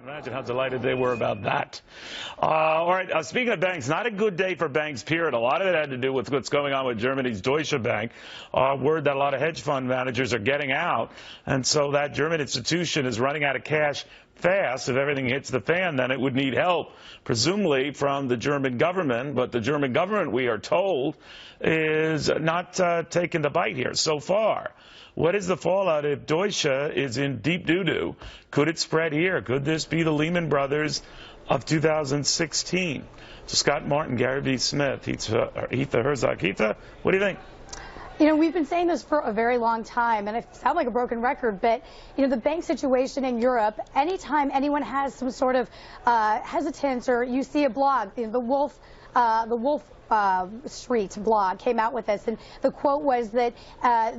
Imagine how delighted they were about that. All right, speaking of banks, not a good day for banks, period. A lot of it had to do with what's going on with Germany's Deutsche Bank. Word that a lot of hedge fund managers are getting out, and so that German institution is running out of cash fast. If everything hits the fan, then it would need help, presumably from the German government. But the German government, we are told, is not taking the bite here so far. What is the fallout if Deutsche is in deep doo-doo? Could it spread here? Could this be the Lehman Brothers of 2016? So Scott Martin, Gary B. Smith, Hitha Herzog. Hitha, what do you think? You know, we've been saying this for a very long time, and I sound like a broken record, but, you know, the bank situation in Europe, anytime anyone has some sort of hesitance, or you see a blog, you know, the Wolf Street blog came out with this, and the quote was that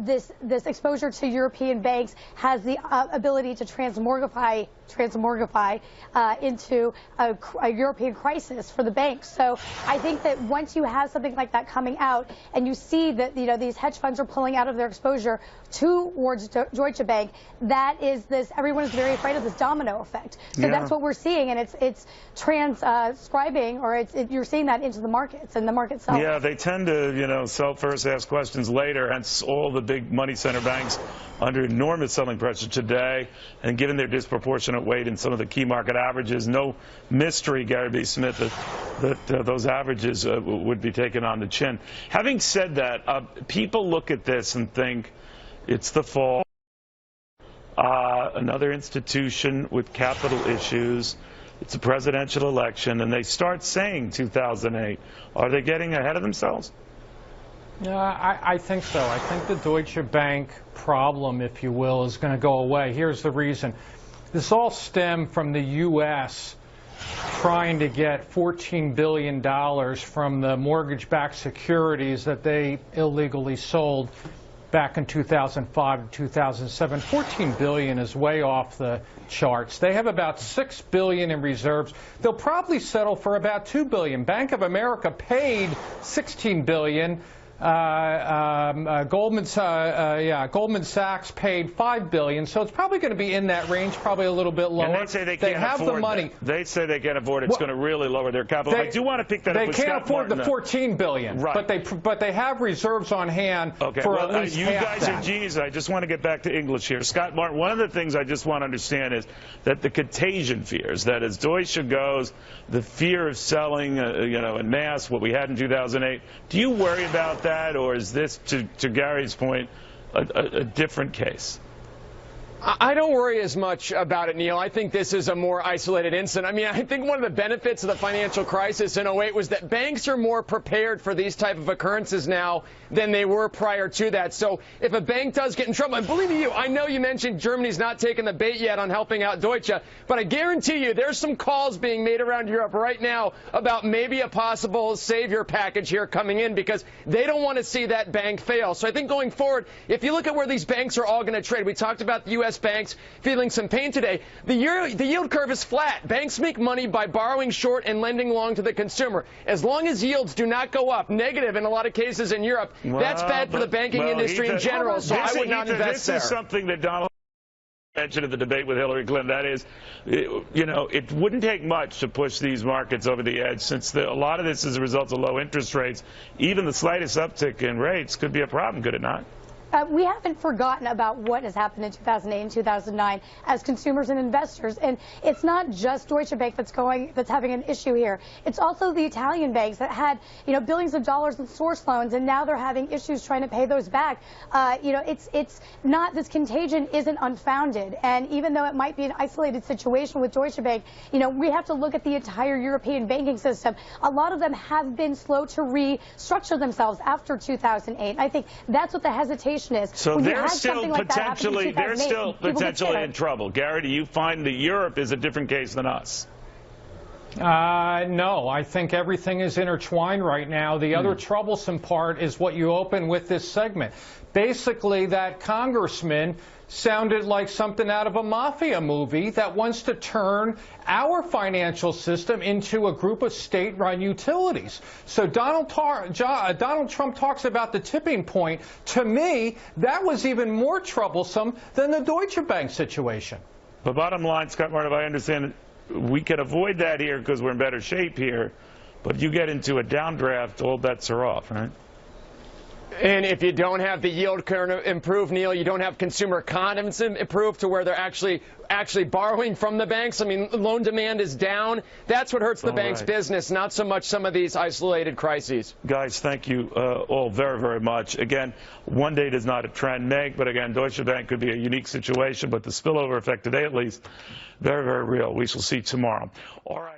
this exposure to European banks has the ability to transmogrify into a European crisis for the banks. So I think that once you have something like that coming out, and you see that, you know, these hedge funds are pulling out of their exposure towards Deutsche Bank, that is this. Everyone is very afraid of this domino effect. So that's what we're seeing, and it's transcribing, or you're seeing that into the markets, and the market sells. Yeah, they tend to, you know, sell first, ask questions later, hence all the big money center banks under enormous selling pressure today, and given their disproportionate weight in some of the key market averages, no mystery, Gary B. Smith, that those averages would be taken on the chin. Having said that, people look at this and think it's the fall. Another institution with capital issues. It's a presidential election, and they start saying 2008. Are they getting ahead of themselves? Yeah, I think so. I think the Deutsche Bank problem, if you will, is going to go away. Here's the reason. This all stemmed from the U.S. trying to get $14 billion from the mortgage-backed securities that they illegally sold back in 2005 to 2007. $14 billion is way off the charts. They have about $6 billion in reserves. They'll probably settle for about $2 billion. Bank of America paid $16 billion. Goldman Sachs paid $5 billion, so it's probably going to be in that range, probably a little bit lower. And they say they can't have afford the money. They say they can't afford it. It's going to really lower their capital. I do want to pick that up with Scott They can't afford Martin, the $14 billion, right. but they have reserves on hand for at least you half guys that. are genius. I just want to get back to English here. Scott Martin, one of the things I just want to understand is that the contagion fears, that as Deutsche goes, the fear of selling, you know, en masse, what we had in 2008. Do you worry about that, or is this, to Gary's point, a different case? I don't worry as much about it, Neil. I think this is a more isolated incident. I mean, I think one of the benefits of the financial crisis in 08 was that banks are more prepared for these type of occurrences now than they were prior to that. So if a bank does get in trouble, and believe you, I know you mentioned Germany's not taking the bait yet on helping out Deutsche, but I guarantee you there's some calls being made around Europe right now about maybe a possible savior package here coming in, because they don't want to see that bank fail. So I think going forward, if you look at where these banks are all going to trade, we talked about the U.S. banks feeling some pain today. The yield curve is flat. Banks make money by borrowing short and lending long to the consumer. As long as yields do not go up, negative in a lot of cases in Europe, that's bad for the banking industry in general, so I would not invest there. This is something that Donald mentioned at the debate with Hillary Clinton. That is, you know, it wouldn't take much to push these markets over the edge, since a lot of this is a result of low interest rates. Even the slightest uptick in rates could be a problem, could it not? We haven't forgotten about what has happened in 2008 and 2009 as consumers and investors. And it's not just Deutsche Bank that's having an issue here. It's also the Italian banks that had, you know, billions of dollars in source loans, and now they're having issues trying to pay those back. You know, it's not, this contagion isn't unfounded. And even though it might be an isolated situation with Deutsche Bank, you know, we have to look at the entire European banking system. A lot of them have been slow to restructure themselves after 2008. I think that's what the hesitation is. So they're still potentially in trouble. Gary, do you find that Europe is a different case than us? No, I think everything is intertwined right now. The other troublesome part is what you open with this segment. Basically, that congressman sounded like something out of a mafia movie that wants to turn our financial system into a group of state-run utilities. So Donald Trump talks about the tipping point. To me, that was even more troublesome than the Deutsche Bank situation. The bottom line, Scott Martin, if I understand it, we can avoid that here because we're in better shape here. But you get into a downdraft, all bets are off, right? And if you don't have the yield curve improve, Neil, you don't have consumer confidence improve to where they're actually borrowing from the banks. I mean, loan demand is down. That's what hurts the bank's business, not so much some of these isolated crises. Guys, thank you all very, very much. Again, one day does not a trend make, but again, Deutsche Bank could be a unique situation, but the spillover effect today, at least, very, very real. We shall see tomorrow. All right.